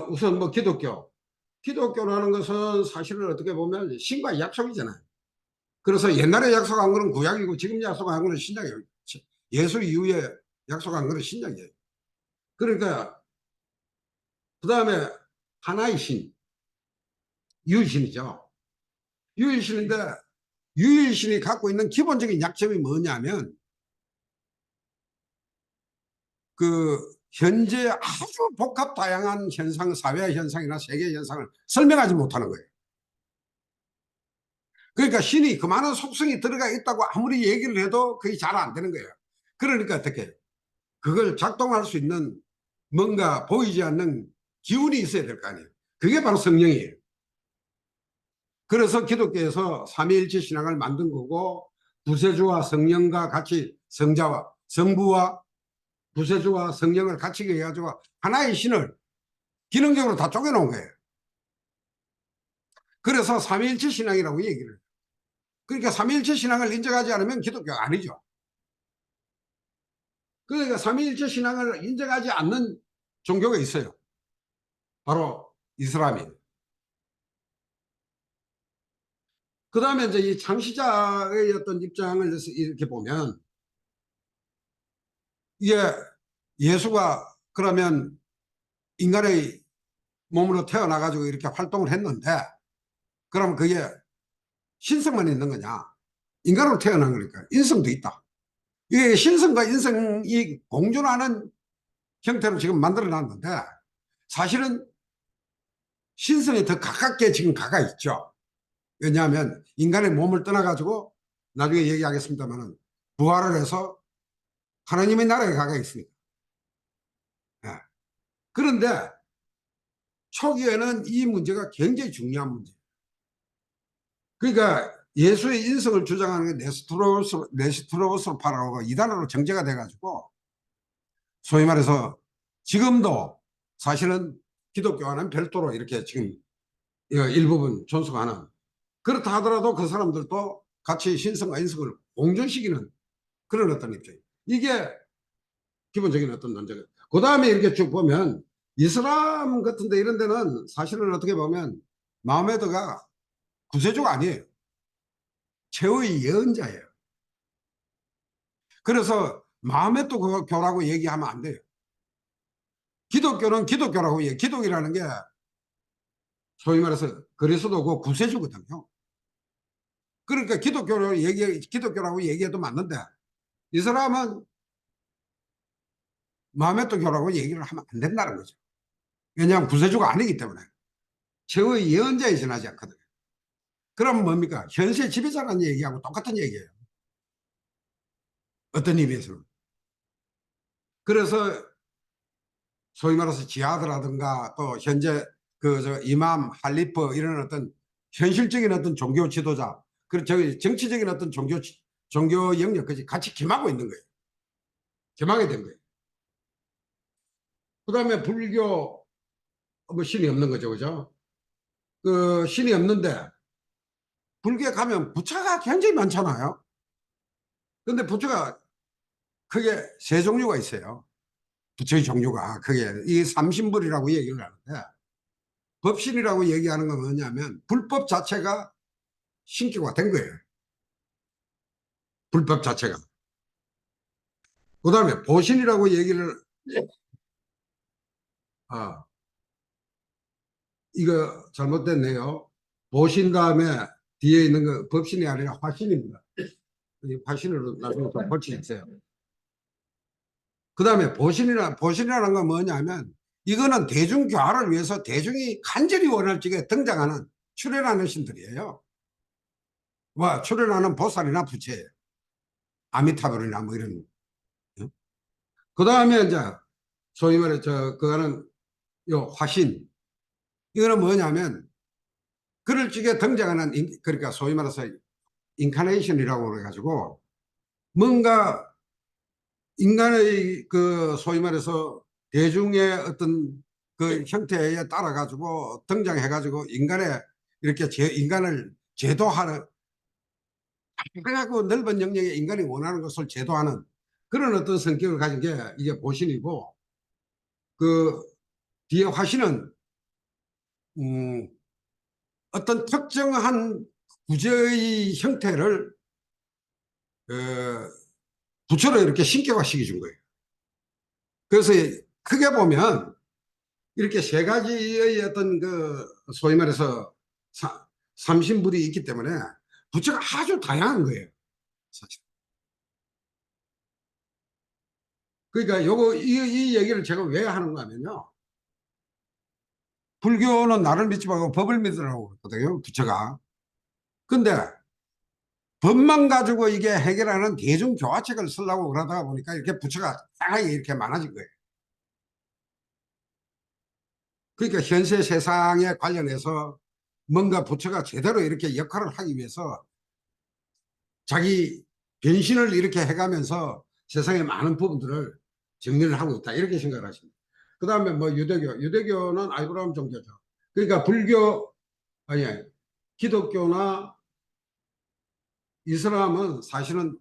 우선 뭐 기독교라는 것은 사실은 어떻게 보면 신과 약속이잖아요. 그래서 옛날에 약속한 거는 구약이고 지금 약속한 거는 신약이에요. 예수 이후에 약속한 거는 신약이에요. 그러니까 그 다음에 하나의 신, 유일신이죠. 유일신인데 유일신이 갖고 있는 기본적인 약점이 뭐냐면 그 현재 아주 복합 다양한 현상, 사회 현상이나 세계 현상을 설명하지 못하는 거예요. 그러니까 신이 그 많은 속성이 들어가 있다고 아무리 얘기를 해도 그게 잘 안 되는 거예요. 그러니까 어떻게 그걸 작동할 수 있는 뭔가 보이지 않는 기운이 있어야 될 거 아니에요. 그게 바로 성령이에요. 그래서 기독교에서 삼위일체 신앙을 만든 거고 구세주와 성령과 같이 성자와 성부와 구세주와 성령을 같이 해가지고 하나의 신을 기능적으로 다 쪼개놓은 거예요. 그래서 삼위일체 신앙이라고 얘기를 해요. 그러니까 삼위일체 신앙을 인정하지 않으면 기독교가 아니죠. 그러니까 삼위일체 신앙을 인정하지 않는 종교가 있어요. 바로 이슬람이에요. 그 다음에 이제 이 창시자의 어떤 입장을 이렇게 보면 이게 예수가 그러면 인간의 몸으로 태어나가지고 이렇게 활동을 했는데 그럼 그게 신성만 있는 거냐? 인간으로 태어난 거니까 인성도 있다. 이게 신성과 인성이 공존하는 형태로 지금 만들어 놨는데 사실은 신성에 더 가깝게 지금 가가 있죠. 왜냐하면 인간의 몸을 떠나가지고 나중에 얘기하겠습니다만은 부활을 해서 하나님의 나라에 가가 있으니까. 예. 그런데 초기에는 이 문제가 굉장히 중요한 문제. 그러니까 예수의 인성을 주장하는 게 네스트로스파라고 이단으로 정제가 돼가지고 소위 말해서 지금도 사실은 기독교와는 별도로 이렇게 지금 일부분 존속하는 그렇다 하더라도 그 사람들도 같이 신성과 인성을 공존시키는 그런 어떤 입장. 이게 기본적인 어떤 논제가. 그 다음에 이렇게 쭉 보면 이슬람 같은데 이런 데는 사실은 어떻게 보면 마호메드가 구세주가 아니에요. 최후의 예언자예요. 그래서 마호메드 교라고 얘기하면 안 돼요. 기독교는 기독교라고 얘기해요. 기독이라는 게 소위 말해서 그리스도고 구세주거든요. 그러니까 기독교라고 얘기해도 맞는데 이 사람은 마호메드 교라고 얘기를 하면 안 된다는 거죠. 왜냐하면 구세주가 아니기 때문에 최후의 예언자에 지나지 않거든요. 그럼 뭡니까? 현세 지배자라는 얘기하고 똑같은 얘기예요. 어떤 의미에서는. 그래서 소위 말해서 지하드라든가 또 현재 그 이맘, 할리프 이런 어떤 현실적인 어떤 종교 지도자 그리고 정치적인 어떤 종교 영역까지 같이 겸하고 있는 거예요. 겸하게 된 거예요. 그 다음에 불교, 뭐 신이 없는 거죠, 그죠? 그 신이 없는데 불교에 가면 부처가 굉장히 많잖아요. 근데 부처가 크게 세 종류가 있어요. 부처의 종류가 크게 이 삼신불이라고 얘기를 하는데, 법신이라고 얘기하는 건 뭐냐면 불법 자체가 신격화 된 거예요. 불법 자체가. 그 다음에 보신이라고 얘기를, 아, 이거 잘못됐네요. 보신 다음에 뒤에 있는 거 법신이 아니라 화신입니다. 이 화신으로 나중에 좀 볼수 있어요. 그 다음에 보신이라는 건 뭐냐면, 이거는 대중교화를 위해서 대중이 간절히 원할 적에 등장하는, 출연하는 신들이에요. 뭐 출연하는 보살이나 부처예요. 아미타불이나 뭐 이런. 그 다음에 이제 소위 말해 그거는 요 화신. 이거는 뭐냐면 그럴 적에 등장하는 그러니까 소위 말해서 인카네이션이라고 그래가지고, 뭔가 인간의 그 소위 말해서 대중의 어떤 그 형태에 따라 가지고 등장해 가지고 인간의 이렇게 인간을 제도하는, 그래갖고 넓은 영역에 인간이 원하는 것을 제도하는 그런 어떤 성격을 가진 게 이게 보신이고, 그 뒤에 화신은 음, 어떤 특정한 구조의 형태를 부처로 이렇게 신격화시켜 준 거예요. 그래서 크게 보면 이렇게 세 가지의 어떤 그 소위 말해서 삼신불이 있기 때문에 부처가 아주 다양한 거예요, 사실. 그러니까 이 얘기를 제가 왜 하는가 하면요. 불교는 나를 믿지 말고 법을 믿으라고 그러거든요, 부처가. 근데 법만 가지고 이게 해결하는 대중교화책을 쓰려고 그러다가 보니까 이렇게 부처가 다양하게 이렇게 많아진 거예요. 그러니까 현세 세상에 관련해서 뭔가 부처가 제대로 이렇게 역할을 하기 위해서 자기 변신을 이렇게 해가면서 세상의 많은 부분들을 정리를 하고 있다, 이렇게 생각을 하십니다. 그 다음에 뭐 유대교는 아브라함 종교죠. 그러니까 불교, 아니 기독교나 이슬람은 사실은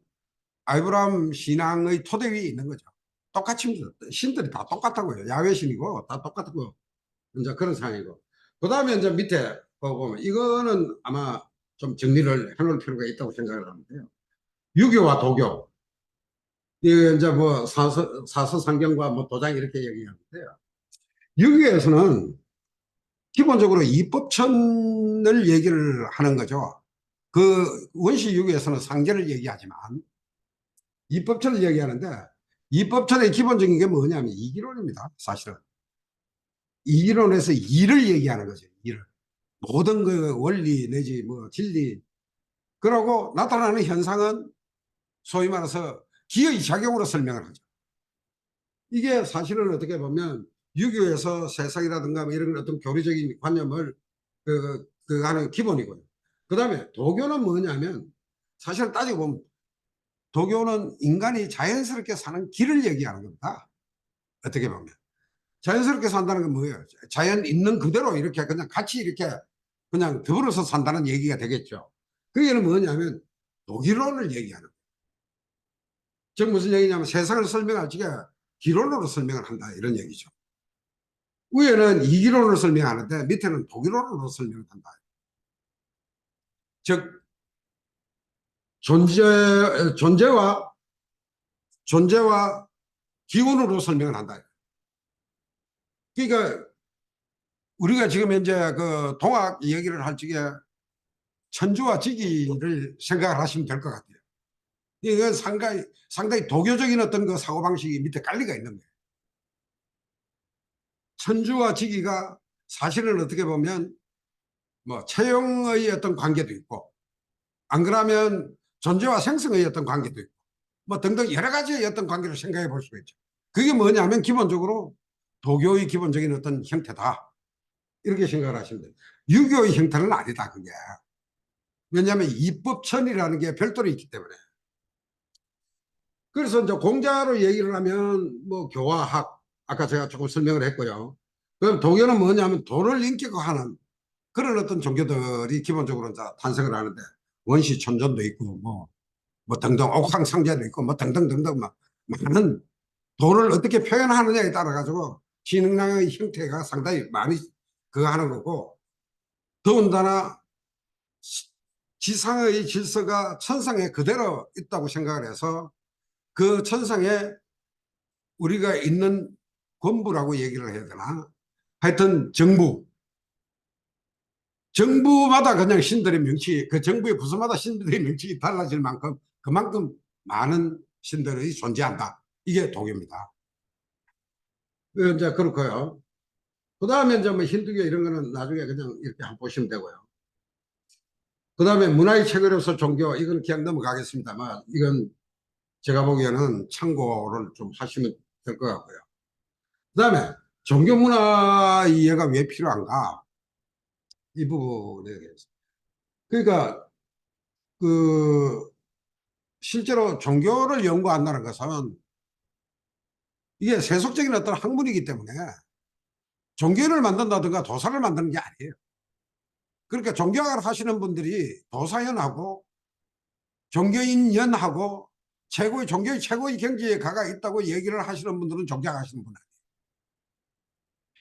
아브라함 신앙의 토대 위에 있는 거죠. 똑같이 신들이 다 똑같다고요. 야훼 신이고 다 똑같고 이제 그런 상황이고. 그 다음에 이제 밑에 보면 이거는 아마 좀 정리를 해놓을 필요가 있다고 생각을 하는데요. 유교와 도교. 이게 이제 뭐 사서상경과 뭐 도장 이렇게 얘기하는데요. 유교에서는 기본적으로 입법천을 얘기를 하는 거죠. 그 원시 유교에서는 상계를 얘기하지만 입법천을 얘기하는데, 입법천의 기본적인 게 뭐냐면 이기론입니다, 사실은. 이기론에서 이를 얘기하는 거죠, 이를. 모든 그 원리 내지 뭐 진리, 그러고 나타나는 현상은 소위 말해서 기의 작용으로 설명을 하죠. 이게 사실은 어떻게 보면 유교에서 세상이라든가 뭐 이런 어떤 교리적인 관념을 하는 기본이고요. 그 다음에 도교는 뭐냐면, 사실 따지고 보면 도교는 인간이 자연스럽게 사는 길을 얘기하는 겁니다. 어떻게 보면. 자연스럽게 산다는 건 뭐예요? 자연 있는 그대로 이렇게 그냥 같이 이렇게 그냥 더불어서 산다는 얘기가 되겠죠. 그게 뭐냐면 도기론을 얘기하는 거예요. 즉 무슨 얘기냐면 세상을 설명할 적에 기론으로 설명을 한다, 이런 얘기죠. 위에는 이기론으로 설명하는데 밑에는 도기론으로 설명을 한다. 즉 존재와 기원으로 설명을 한다. 그러니까 우리가 지금 현재 그 동학 얘기를 할 적에 천주와 지기를 생각을 하시면 될 것 같아요. 이건 상당히 도교적인 어떤 그 사고방식이 밑에 깔리가 있는 거예요. 천주와 지기가 사실은 어떻게 보면 뭐 채용의 어떤 관계도 있고, 안 그러면 존재와 생성의 어떤 관계도 있고, 뭐 등등 여러 가지의 어떤 관계를 생각해 볼 수가 있죠. 그게 뭐냐면 기본적으로 도교의 기본적인 어떤 형태다, 이렇게 생각을 하시면 돼요. 유교의 형태는 아니다, 그게. 왜냐하면 입법천이라는 게 별도로 있기 때문에. 그래서 이제 공자로 얘기를 하면 뭐 교화학, 아까 제가 조금 설명을 했고요. 그럼 도교는 뭐냐면 도를 인격화 하는 그런 어떤 종교들이 기본적으로 이제 탄생을 하는데 원시 천존도 있고 뭐 등등 옥황상제도 있고 뭐 등등등등 막 많은 도를 어떻게 표현하느냐에 따라 가지고 신앙의 형태가 상당히 많이 그거 하는 거고 더군다나 지상의 질서가 천상에 그대로 있다고 생각을 해서 그 천상에 우리가 있는 권부라고 얘기를 해야 되나 하여튼 정부마다 그냥 신들의 명칭이 그 정부의 부서마다 신들의 명칭이 달라질 만큼 그만큼 많은 신들이 존재한다. 이게 도교입니다. 이제 그렇고요. 그 다음에 이제 뭐 힌두교 이런 거는 나중에 그냥 이렇게 한번 보시면 되고요. 그 다음에 문화의 체계로서 종교 이건 그냥 넘어가겠습니다만 이건 제가 보기에는 참고를 좀 하시면 될 것 같고요. 그 다음에 종교 문화 이해가 왜 필요한가 이 부분에 대해서 그러니까 그 실제로 종교를 연구한다는 것은 이게 세속적인 어떤 학문이기 때문에 종교를 만든다든가 도사를 만드는 게 아니에요. 그러니까 종교학을 하시는 분들이 도사연하고 종교인연하고 종교의 최고의 경지에 가가 있다고 얘기를 하시는 분들은 종교학 하시는 분 아니에요.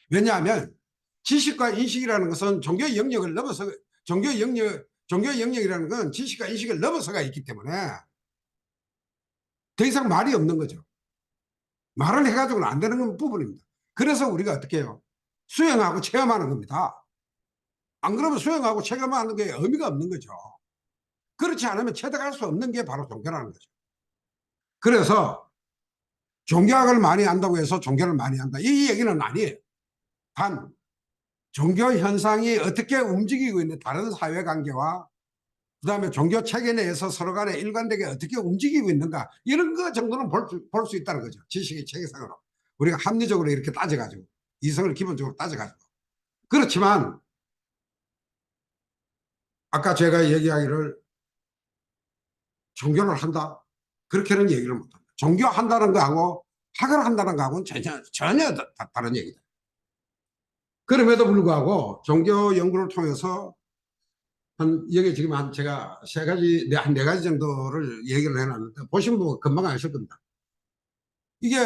왜냐하면 지식과 인식이라는 것은 종교의 영역을 넘어서 종교의 영역이라는 건 지식과 인식을 넘어서가 있기 때문에 더 이상 말이 없는 거죠. 말을 해가지고는 안 되는 부분입니다. 그래서 우리가 어떻게 해요? 수행하고 체험하는 겁니다. 안 그러면 수행하고 체험하는 게 의미가 없는 거죠. 그렇지 않으면 체득할 수 없는 게 바로 종교라는 거죠. 그래서 종교학을 많이 안다고 해서 종교를 많이 한다. 이 얘기는 아니에요. 단 종교 현상이 어떻게 움직이고 있는 다른 사회관계와 그다음에 종교 체계 내에서 서로 간에 일관되게 어떻게 움직이고 있는가 이런 거 정도는 볼 수 있다는 거죠. 지식의 체계상으로. 우리가 합리적으로 이렇게 따져가지고 이성을 기본적으로 따져가지고. 그렇지만 아까 제가 얘기하기를 종교를 한다 그렇게는 얘기를 못합니다. 종교한다는 거하고 학을 한다는 거하고는 전혀 다른 얘기다. 그럼에도 불구하고 종교 연구를 통해서 여기 지금 제가 한 네 가지 정도를 얘기를 해놨는데 보시면 뭐 금방 아실 겁니다. 이게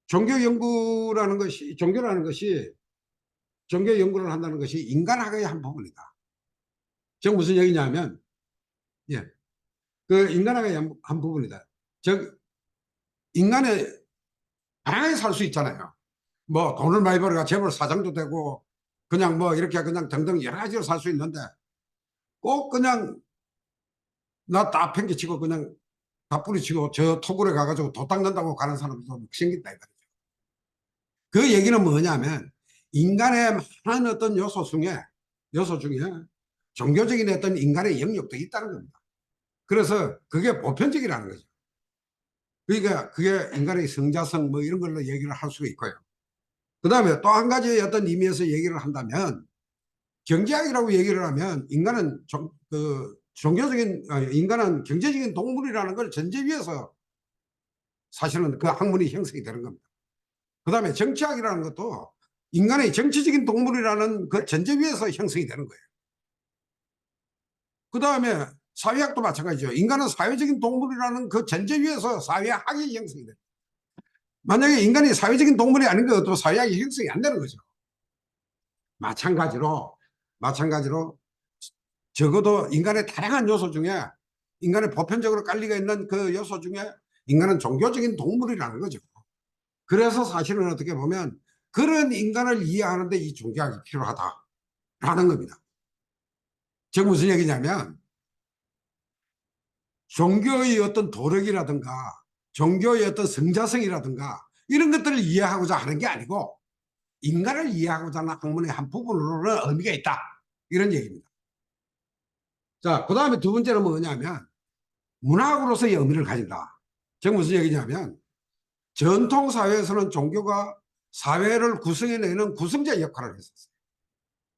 종교 연구를 한다는 것이 인간학의 한 부분이다. 즉 무슨 얘기냐면 예, 그 인간학의 한 부분이다. 즉 인간의 다양하게 살 수 있잖아요. 뭐 돈을 많이 벌어가 재벌 사장도 되고 그냥 뭐 이렇게 그냥 등등 여러 가지로 살 수 있는데 꼭 그냥 나 다 팽개치고 그냥 다 뿌리치고 저 토굴에 가가지고 도 닦는다고 가는 사람도 생긴다 이거죠. 그 얘기는 뭐냐면 인간의 많은 어떤 요소 중에 종교적인 어떤 인간의 영역도 있다는 겁니다. 그래서 그게 보편적이라는 거죠. 그러니까 그게 인간의 성자성 뭐 이런 걸로 얘기를 할 수가 있고요. 그 다음에 또 한 가지 어떤 의미에서 얘기를 한다면 경제학이라고 얘기를 하면 인간은 경제적인 동물이라는 걸 전제 위에서 사실은 그 학문이 형성이 되는 겁니다. 그 다음에 정치학이라는 것도 인간의 정치적인 동물이라는 그 전제 위에서 형성이 되는 거예요. 그 다음에 사회학도 마찬가지죠. 인간은 사회적인 동물이라는 그 전제 위에서 사회학이 형성이 돼요. 만약에 인간이 사회적인 동물이 아닌 것도 사회학이 형성이 안 되는 거죠. 마찬가지로 적어도 인간의 다양한 요소 중에 인간의 보편적으로 깔리가 있는 그 요소 중에 인간은 종교적인 동물이라는 거죠. 그래서 사실은 어떻게 보면 그런 인간을 이해하는데 이 종교학이 필요하다라는 겁니다. 즉 무슨 얘기냐면 종교의 어떤 도력이라든가 종교의 어떤 성자성이라든가 이런 것들을 이해하고자 하는 게 아니고 인간을 이해하고자 하는 학문의 한 부분으로는 의미가 있다. 이런 얘기입니다. 자, 그 다음에 두 번째는 뭐냐면 문학으로서의 의미를 가진다. 즉 무슨 얘기냐면 전통 사회에서는 종교가 사회를 구성해내는 구성자 역할을 했었어요.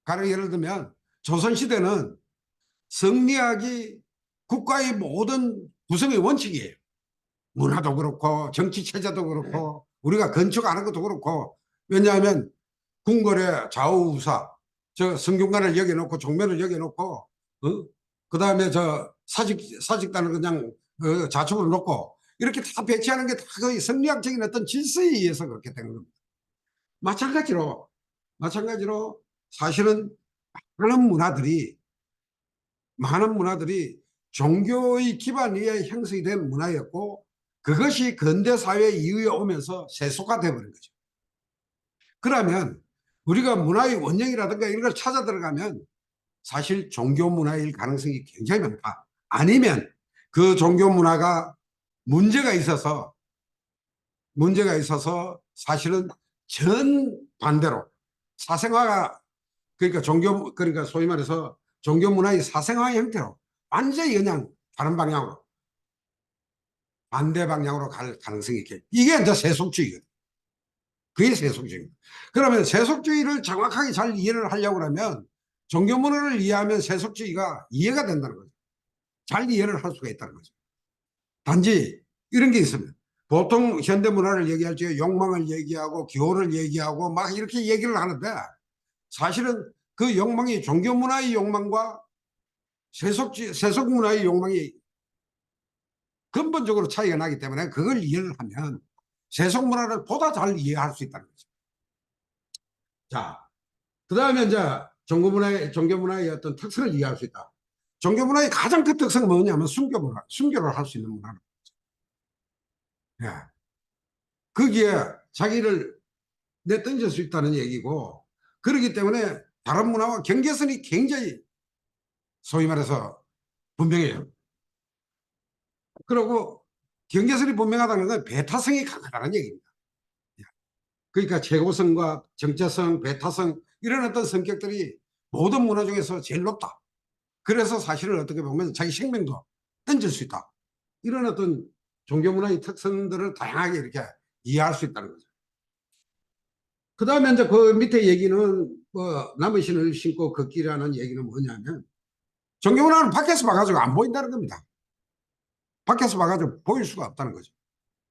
가령 예를 들면 조선시대는 성리학이 국가의 모든 구성의 원칙이에요. 문화도 그렇고 정치 체제도 그렇고 우리가 건축하는 것도 그렇고 왜냐하면 궁궐에 좌우우사, 저 성균관을 여기 놓고 종묘를 여기 놓고, 그 다음에 저 사직단을 그냥 자축으로 놓고, 이렇게 다 배치하는 게 다 거의 성리학적인 어떤 질서에 의해서 그렇게 된 겁니다. 마찬가지로 사실은 많은 문화들이, 많은 문화들이 종교의 기반 위에 형성이 된 문화였고, 그것이 근대사회 이후에 오면서 세속화되어 버린 거죠. 그러면 우리가 문화의 원형이라든가 이런 걸 찾아 들어가면 사실 종교 문화일 가능성이 굉장히 많다. 아니면 그 종교 문화가 문제가 있어서 사실은 전반대로 사생화가, 그러니까 그러니까 소위 말해서 종교 문화의 사생화 형태로 완전히 그냥 다른 방향으로, 반대 방향으로 갈 가능성이 있게. 이게 이제 세속주의거든. 그게 세속주의입니다. 그러면 세속주의를 정확하게 잘 이해를 하려고 하면 종교 문화를 이해하면 세속주의가 이해가 된다는 거죠. 잘 이해를 할 수가 있다는 거죠. 단지 이런 게 있습니다. 보통 현대 문화를 얘기할 때 욕망을 얘기하고 기호를 얘기하고 막 이렇게 얘기를 하는데, 사실은 그 욕망이 종교 문화의 욕망과 세속 문화의 욕망이 근본적으로 차이가 나기 때문에 그걸 이해를 하면 세속 문화를 보다 잘 이해할 수 있다는 거죠. 자, 그 다음에 이제 종교 문화의 어떤 특성을 이해할 수 있다. 종교 문화의 가장 큰 특성은 뭐냐면 순교를 할 수 있는 문화는. 예. 거기에 자기를 내던질 수 있다는 얘기고, 그렇기 때문에 다른 문화와 경계선이 굉장히 소위 말해서 분명해요. 그리고 경계선이 분명하다는 건 배타성이 강하다는 얘기입니다. 그러니까 최고성과 정체성, 배타성, 이런 어떤 성격들이 모든 문화 중에서 제일 높다. 그래서 사실은 어떻게 보면 자기 생명도 던질 수 있다. 이런 어떤 종교 문화의 특성들을 다양하게 이렇게 이해할 수 있다는 거죠. 그 다음에 이제 그 밑에 얘기는 뭐 남의 신을 신고 걷기라는 얘기는 뭐냐면, 종교 문화는 밖에서 봐가지고 안 보인다는 겁니다. 밖에서 봐가지고 보일 수가 없다는 거죠.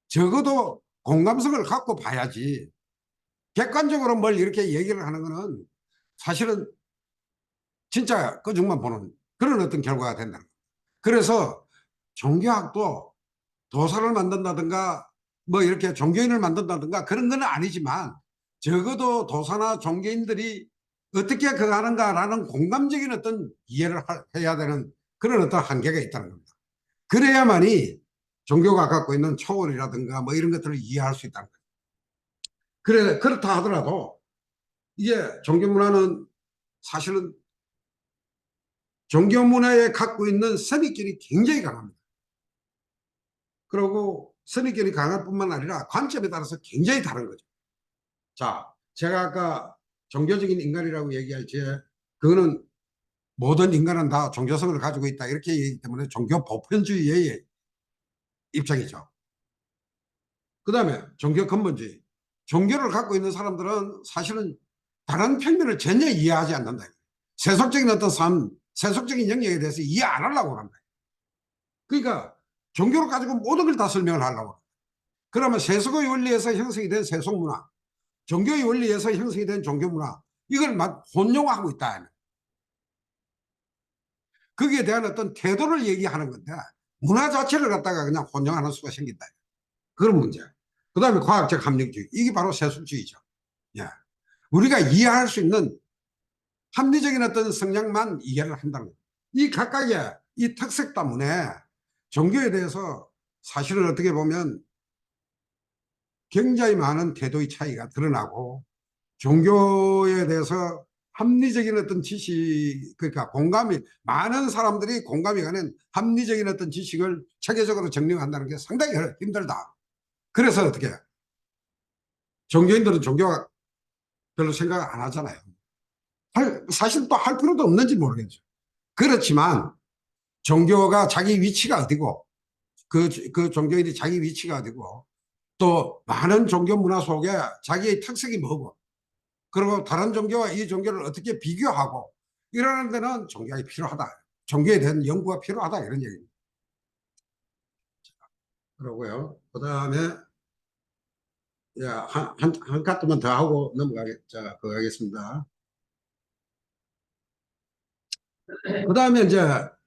적어도 공감성을 갖고 봐야지, 객관적으로 뭘 이렇게 얘기를 하는 거는 사실은 진짜 그중만 보는 그런 어떤 결과가 된다는 거예요. 그래서 종교학도 도사를 만든다든가 뭐 이렇게 종교인을 만든다든가 그런 건 아니지만, 적어도 도사나 종교인들이 어떻게 그거 하는가라는 공감적인 어떤 이해를 해야 되는 그런 어떤 한계가 있다는 겁니다. 그래야만이 종교가 갖고 있는 초월이라든가 뭐 이런 것들을 이해할 수 있다는 거예요. 그렇다 하더라도 이게 종교 문화는 사실은 종교 문화에 갖고 있는 선입견이 굉장히 강합니다. 그리고 선입견이 강할 뿐만 아니라 관점에 따라서 굉장히 다른 거죠. 자, 제가 아까 종교적인 인간이라고 얘기할 때 그거는 모든 인간은 다 종교성을 가지고 있다 이렇게 얘기하기 때문에 종교 보편주의의 입장이죠. 그 다음에 종교 근본주의. 종교를 갖고 있는 사람들은 사실은 다른 평면을 전혀 이해하지 않는다. 세속적인 어떤 삶, 세속적인 영역에 대해서 이해 안 하려고 한다. 그러니까 종교를 가지고 모든 걸 다 설명을 하려고. 그러면 세속의 원리에서 형성이 된 세속 문화, 종교의 원리에서 형성이 된 종교 문화, 이걸 막 혼용하고 있다. 거기에 대한 어떤 태도를 얘기하는 건데, 문화 자체를 갖다가 그냥 혼용하는 수가 생긴다. 그런 문제. 그 다음에 과학적 합리주의. 이게 바로 세속주의죠. 예. 우리가 이해할 수 있는 합리적인 어떤 성향만 이해를 한다는 거예요. 이 각각의 이 특색 때문에 종교에 대해서 사실은 어떻게 보면 굉장히 많은 태도의 차이가 드러나고, 종교에 대해서 합리적인 어떤 지식, 그러니까 공감이, 많은 사람들이 공감이 가는 합리적인 어떤 지식을 체계적으로 정리한다는 게 상당히 힘들다. 그래서 어떻게, 종교인들은 종교가 별로 생각 안 하잖아요. 사실 또 할 필요도 없는지 모르겠죠. 그렇지만 종교가 자기 위치가 어디고, 그 종교인이 자기 위치가 어디고, 또 많은 종교 문화 속에 자기의 특색이 뭐고, 그리고 다른 종교와 이 종교를 어떻게 비교하고 이러는 데는 종교가 필요하다. 종교에 대한 연구가 필요하다. 이런 얘기입니다. 그러고요. 그 다음에 한 카트만 더 하고 그거 하겠습니다. 그 다음에 이제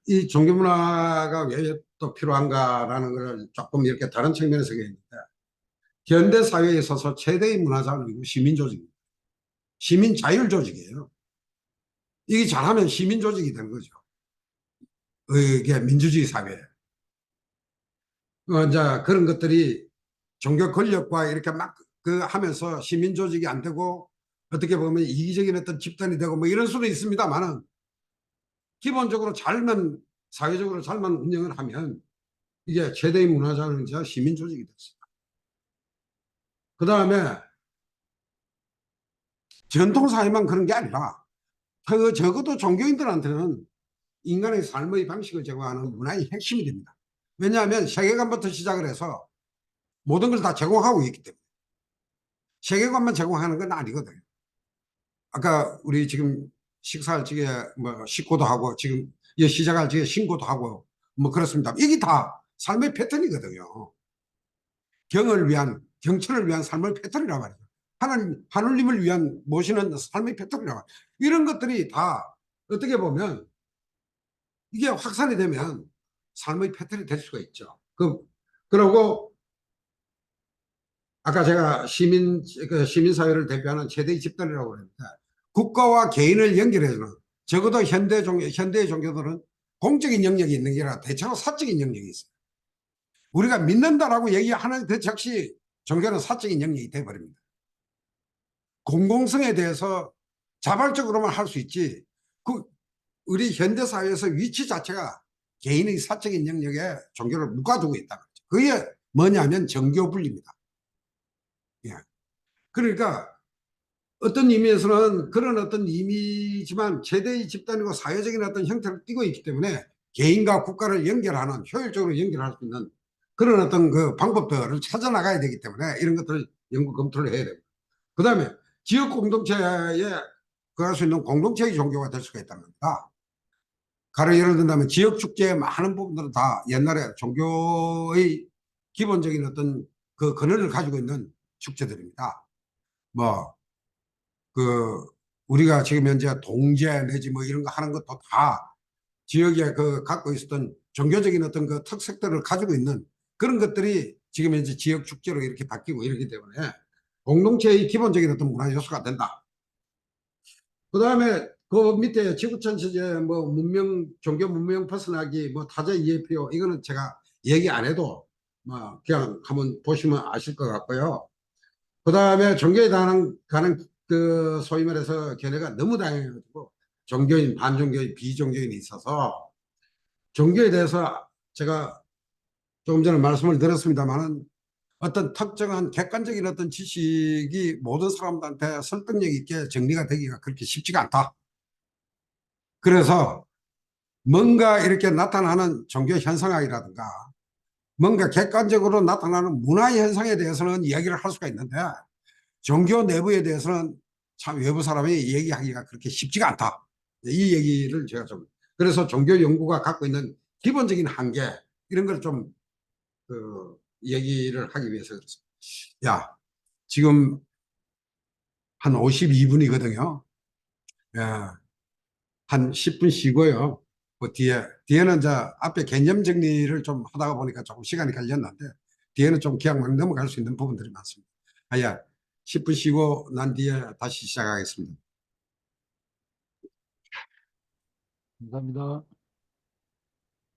이 종교문화가 왜 또 필요한가라는 것을 조금 이렇게 다른 측면에서 얘기했는데, 현대 사회에 있어서 최대의 문화자원이 시민조직입니다. 시민자율조직이에요. 이게 잘하면 시민조직이 되는 거죠. 이게 민주주의 사회. 이제 그런 것들이 종교 권력과 이렇게 막 그 하면서 시민조직이 안 되고 어떻게 보면 이기적인 어떤 집단이 되고 뭐 이런 수도 있습니다만은, 기본적으로 잘만 사회적으로 잘만 운영을 하면 이게 최대의 문화자원이자 시민조직이 됐습니다. 그 다음에 전통사회만 그런 게 아니라 적어도 종교인들한테는 인간의 삶의 방식을 제공하는 문화의 핵심이 됩니다. 왜냐하면 세계관부터 시작을 해서 모든 걸 다 제공하고 있기 때문에. 세계관만 제공하는 건 아니거든요. 아까 우리 지금 식사할 적에 뭐 식고도 하고 지금 시작할 적에 신고도 하고 뭐 그렇습니다. 이게 다 삶의 패턴이거든요. 경천을 위한 삶의 패턴이란 말이죠. 하느님을 위한 모시는 삶의 패턴이란 말이죠. 이런 것들이 다 어떻게 보면 이게 확산이 되면 삶의 패턴이 될 수가 있죠. 그러고 아까 제가 시민사회를 대표하는 최대의 집단이라고 그랬는데, 국가와 개인을 연결해주는, 적어도 현대의 종교들은 공적인 영역이 있는 게 아니라 대체로 사적인 영역이 있어요. 우리가 믿는다라고 얘기하는 그 즉시 종교는 사적인 영역이 돼버립니다. 공공성에 대해서 자발적으로만 할 수 있지, 그 우리 현대사회에서 위치 자체가 개인의 사적인 영역에 종교를 묶어두고 있다. 그게 뭐냐면 정교분리입니다. 예. 그러니까 어떤 의미에서는 그런 어떤 의미지만 최대의 집단이고 사회적인 어떤 형태를 띠고 있기 때문에 개인과 국가를 연결하는, 효율적으로 연결할 수 있는 그런 어떤 그 방법들을 찾아 나가야 되기 때문에 이런 것들을 연구 검토를 해야 됩니다. 그 다음에 지역 공동체에 그할 수 있는 공동체의 종교가 될 수가 있다는 겁니다. 가령 예를 든다면 지역 축제의 많은 부분들은 다 옛날에 종교의 기본적인 어떤 그 근원을 가지고 있는 축제들입니다. 뭐 그 우리가 지금 현재 동제 내지 뭐 이런 거 하는 것도 다 지역에 그 갖고 있었던 종교적인 어떤 그 특색들을 가지고 있는 그런 것들이 지금 현재 지역 축제로 이렇게 바뀌고 이러기 때문에 공동체의 기본적인 어떤 문화 요소가 된다. 그 다음에 그 밑에 지구촌 시제 뭐 종교 문명 벗어나기 뭐 타자 EAPO 이거는 제가 얘기 안 해도 뭐 그냥 한번 보시면 아실 것 같고요. 그 다음에 종교에 관한 그 소위 말해서 견해가 너무 다양해가지고 종교인, 반종교인, 비종교인이 있어서 종교에 대해서 제가 조금 전에 말씀을 드렸습니다만은 어떤 특정한 객관적인 어떤 지식이 모든 사람들한테 설득력 있게 정리가 되기가 그렇게 쉽지가 않다. 그래서 뭔가 이렇게 나타나는 종교 현상이라든가 뭔가 객관적으로 나타나는 문화 현상에 대해서는 이야기를 할 수가 있는데, 종교 내부에 대해서는 참 외부 사람이 얘기하기가 그렇게 쉽지가 않다. 이 얘기를 제가 좀, 그래서 종교 연구가 갖고 있는 기본적인 한계, 이런 걸 좀, 얘기를 하기 위해서 그렇습니다. 야, 지금 한 52분이거든요. 한 10분 쉬고요. 그 뒤에는 이제 앞에 개념 정리를 좀 하다가 보니까 조금 시간이 걸렸는데, 뒤에는 좀 그냥 막 넘어갈 수 있는 부분들이 많습니다. 야, 10분 쉬고 난 뒤에 다시 시작하겠습니다. 감사합니다.